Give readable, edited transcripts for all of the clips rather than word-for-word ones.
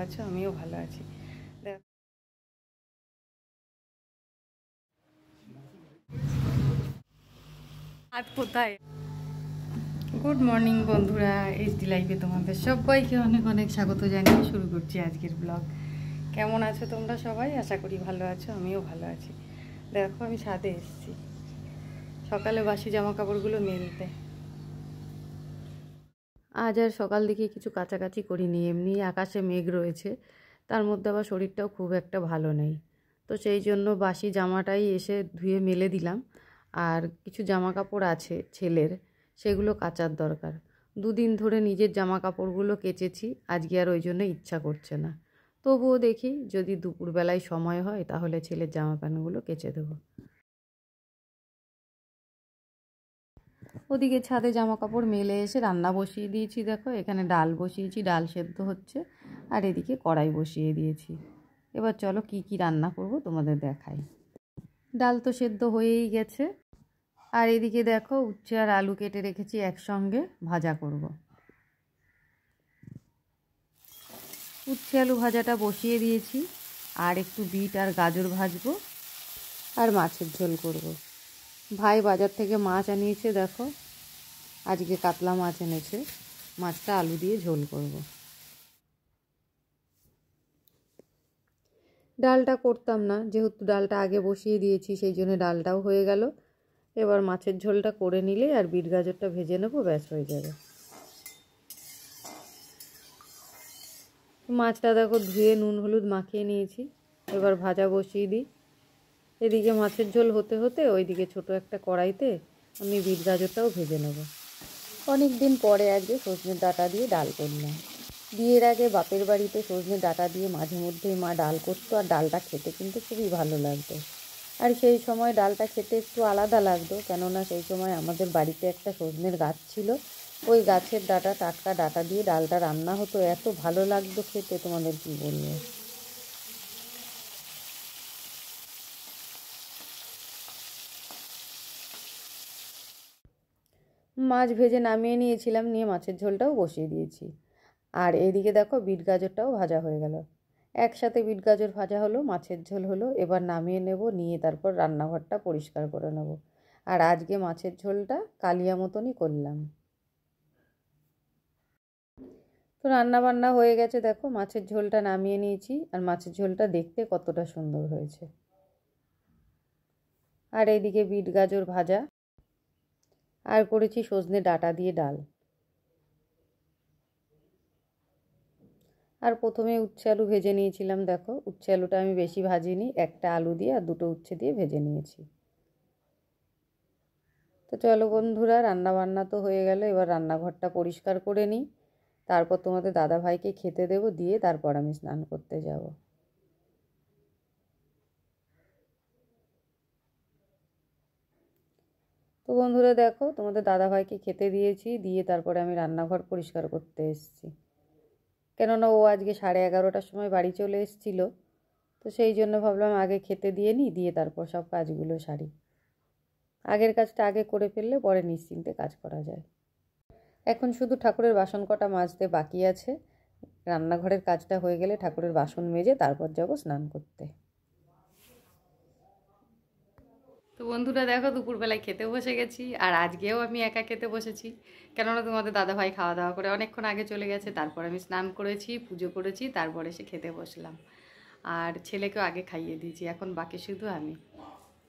আছো, আমিও ভালো আছি। আর কোথায়? গুড মর্নিং বন্ধুরা, এইচডি লাইফে তোমাদের সবাইকে অনেক অনেক স্বাগত জানিয়ে শুরু করছি আজকের ব্লগ। কেমন আছো তোমরা সবাই? আশা করি ভালো আছো, আমিও ভালো আছি। দেখো আমি ছাদে এসেছি সকালে বাসি জামা কাপড়গুলো মেলতে। আজ আর সকাল দিকে কিছু কাচাকাচি করিনি, এমনি আকাশে মেঘ রয়েছে, তার মধ্যে আবার শরীরটাও খুব একটা ভালো নেই। তো সেই জন্য বাসি জামাটাই এসে ধুয়ে মেলে দিলাম। আর কিছু জামা কাপড় আছে ছেলের, সেগুলো কাচার দরকার। দুদিন ধরে নিজের জামা কাপড়গুলো কেচেছি, আজকে আর ওই জন্য ইচ্ছা করছে না। তবুও দেখি যদি দুপুরবেলায় সময় হয় তাহলে ছেলের জামা প্যান্টগুলো কেচে দেবো। ওদিকে ছাদে জামা কাপড় মেলে এসে রান্না বসিয়ে দিয়েছি। দেখো এখানে ডাল বসিয়েছি, ডাল সেদ্ধ হচ্ছে, আর এদিকে কড়াই বসিয়ে দিয়েছি। এবার চলো কি কি রান্না করব তোমাদের দেখাই। ডাল তো সেদ্ধ হয়েই গেছে, আর এদিকে দেখো উচ্ছে আর আলু কেটে রেখেছি, একসঙ্গে ভাজা করব। উচ্ছে আলু ভাজাটা বসিয়ে দিয়েছি, আর একটু বিট আর গাজর ভাজবো, আর মাছের ঝোল করব। ভাই বাজার থেকে মাছ আনিয়েছে, দেখো আজকে কাতলা মাছ এনেছে, মাছটা আলু দিয়ে ঝোল করব। ডালটা করতাম না, যেহেতু ডালটা আগে বসিয়ে দিয়েছি সেই জন্য ডালটাও হয়ে গেল। এবার মাছের ঝোলটা করে নিলে আর বিট গাজরটা ভেজে নেবো, ব্যাস হয়ে যাবে। মাছটা দেখো ধুয়ে নুন হলুদ মাখিয়ে নিয়েছি, এবার ভাজা বসিয়ে দিই। এদিকে মাছের ঝোল হতে হতে ওইদিকে ছোট একটা কড়াইতে আমি বিট গাজরটাও ভেজে নেব। অনেক দিন পরে আজকে সজনের ডাঁটা দিয়ে ডাল করলাম। বিয়ের আগে বাপের বাড়িতে সজনে ডাঁটা দিয়ে মাঝে মধ্যেই মা ডাল করতো, আর ডালটা খেতে কিন্তু খুবই ভালো লাগতো। আর সেই সময় ডালটা খেতে একটু আলাদা লাগতো, কেননা সেই সময় আমাদের বাড়িতে একটা সজনের গাছ ছিল, ওই গাছের ডাঁটা, টাটকা ডাঁটা দিয়ে ডালটা রান্না হতো, এত ভালো লাগতো খেতে, তোমাদের কী বলবো। মাছ ভেজে নামিয়ে নিয়েছিলাম, নিয়ে মাছের ঝোলটাও বসিয়ে দিয়েছি। আর এদিকে দেখো বিট গাজরটাও ভাজা হয়ে গেল, একসাথে বিট গাজর ভাজা হলো, মাছের ঝোল হলো। এবার নামিয়ে নেব, নিয়ে তারপর রান্নাঘরটা পরিষ্কার করে নেব। আর আজকে মাছের ঝোলটা কালিয়া মতনই করলাম। তো রান্না বান্না হয়ে গেছে, দেখো মাছের ঝোলটা নামিয়ে নিয়েছি, আর মাছের ঝোলটা দেখতে কতটা সুন্দর হয়েছে। আর এইদিকে বিট গাজর ভাজা, আর করেছি সজনে ডাঁটা দিয়ে ডাল। আর প্রথমে উচ্ছে আলু ভেজে নিয়েছিলাম, দেখো উচ্ছে আলুটা আমি বেশি ভাজিনি, একটা আলু দিয়ে আর দুটো উচ্ছে দিয়ে ভেজে নিয়েছি। তো চলো বন্ধুরা, রান্না বান্না তো হয়ে গেল, এবার রান্নাঘরটা পরিষ্কার করে নিই, তারপর তোমাদের দাদা ভাইকে খেতে দেবো, দিয়ে তারপর আমি স্নান করতে যাব। তো বন্ধুরা দেখো তোমাদের দাদা ভাইকে খেতে দিয়েছি, দিয়ে তারপরে আমি রান্নাঘর পরিষ্কার করতে এসেছি, কেননা ও আজকে 11:30টার সময় বাড়ি চলে এসেছিলো। তো সেই জন্য ভাবলাম আগে খেতে দিয়ে নিই, দিয়ে তারপর সব কাজগুলো সারি। আগের কাজটা আগে করে ফেললে পরে নিশ্চিন্তে কাজ করা যায়। এখন শুধু ঠাকুরের বাসন কটা মাজতে বাকি আছে, রান্নাঘরের কাজটা হয়ে গেলে ঠাকুরের বাসন মেজে তারপর যাব স্নান করতে। তো বন্ধুরা দেখো দুপুরবেলায় খেতে বসে গেছি, আর আজকেও আমি একা খেতে বসেছি, কেননা তোমাদের দাদাভাই খাওয়া দাওয়া করে অনেকক্ষণ আগে চলে গেছে, তারপর আমি স্নান করেছি, পুজো করেছি, তারপরে এসে খেতে বসলাম। আর ছেলেকেও আগে খাইয়ে দিয়েছি, এখন বাকি শুধু আমি।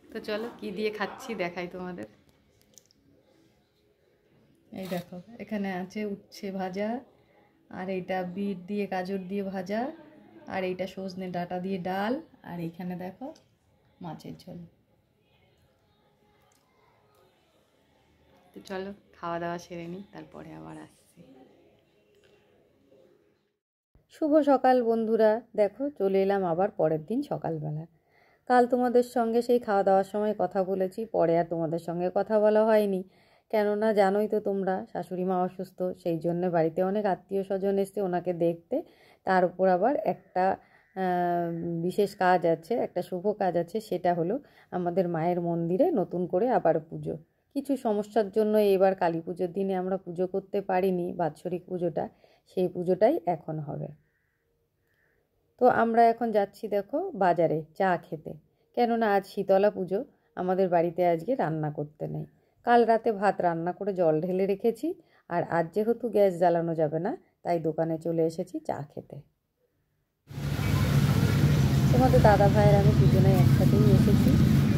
তো চলো কি দিয়ে খাচ্ছি দেখাই তোমাদের। এই দেখো এখানে আছে উচ্ছে ভাজা, আর এইটা বিট দিয়ে গাজর দিয়ে ভাজা, আর এইটা সজনে ডাঁটা দিয়ে ডাল, আর এইখানে দেখো মাছের ঝোল। তো চলো খাওয়া দাওয়া সেরে নিই, তারপরে আবার আসছি। শুভ সকাল বন্ধুরা, দেখো চলে এলাম আবার পরের দিন সকালবেলা। কাল তোমাদের সঙ্গে সেই খাওয়া দাওয়ার সময় কথা বলেছি, পরে আর তোমাদের সঙ্গে কথা বলা হয়নি, কেননা জানোই তো তোমরা শাশুড়ি মা অসুস্থ, সেই জন্য বাড়িতে অনেক আত্মীয় স্বজন এসছে ওনাকে দেখতে। তার উপর আবার একটা বিশেষ কাজ আছে, একটা শুভ কাজ আছে, সেটা হলো আমাদের মায়ের মন্দিরে নতুন করে আবার পুজো। কিছু সমস্যার জন্য এবার কালী পুজোর দিনে আমরা পুজো করতে পারিনি, বাৎসরিক পুজোটা, সেই পুজোটাই এখন হবে। তো আমরা এখন যাচ্ছি দেখো বাজারে চা খেতে, কেননা আজ শীতলা পুজো, আমাদের বাড়িতে আজকে রান্না করতে নেই। কাল রাতে ভাত রান্না করে জল ঢেলে রেখেছি, আর আজ যেহেতু গ্যাস জ্বালানো যাবে না তাই দোকানে চলে এসেছি চা খেতে। তোমাদের দাদা ভাইয়ের আমি দুজনেই একসাথেই এসেছি,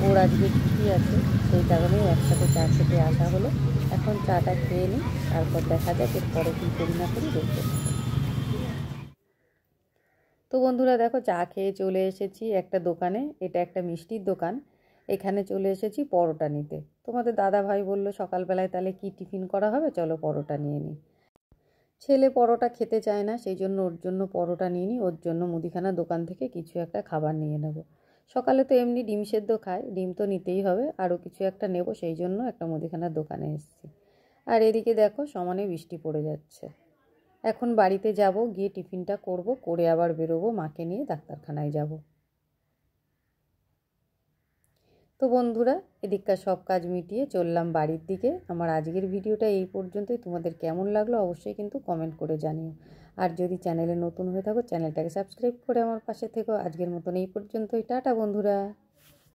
ওর আজকে ছুটি আছে সেই কারণেই একসাথে চা খেতে আসা হলো। এখন চাটা খেয়ে নিই, তারপর দেখা যাক এরপরে কী করি না করি দেখতে। তো বন্ধুরা দেখো চা খেয়ে চলে এসেছি একটা দোকানে, এটা একটা মিষ্টির দোকান। এখানে চলে এসেছি পরোটা নিতে। তোমাদের দাদা ভাই বললো সকালবেলায় তাহলে কি টিফিন করা হবে, চলো পরোটা নিয়ে নিই। ছেলে পরোটা খেতে চায় না, সেই জন্য ওর জন্য পরোটা নিয়ে নিই, ওর জন্য মুদিখানা দোকান থেকে কিছু একটা খাবার নিয়ে নেব। সকালে তো এমনি ডিম সেদ্ধ খায়, ডিম তো নিতেই হবে, আরও কিছু একটা নেব, সেই জন্য একটা মুদিখানার দোকানে এসেছি। আর এদিকে দেখো সমানে বৃষ্টি পড়ে যাচ্ছে। এখন বাড়িতে যাব, গিয়ে টিফিনটা করব, করে আবার বেরোবো, মাকে নিয়ে ডাক্তারখানায় যাব। তো বন্ধুরা এদিককার সব কাজ মিটিয়ে চললাম বাড়ির দিকে। আমার আজকের ভিডিওটা এই পর্যন্তই। তোমাদের কেমন লাগলো অবশ্যই কিন্তু কমেন্ট করে জানিও। আর যদি চ্যানেলে নতুন হয়ে থাকো চ্যানেলটাকে সাবস্ক্রাইব করে আমার পাশে থেকো। আজকের মতন এই পর্যন্তই, টাটা বন্ধুরা।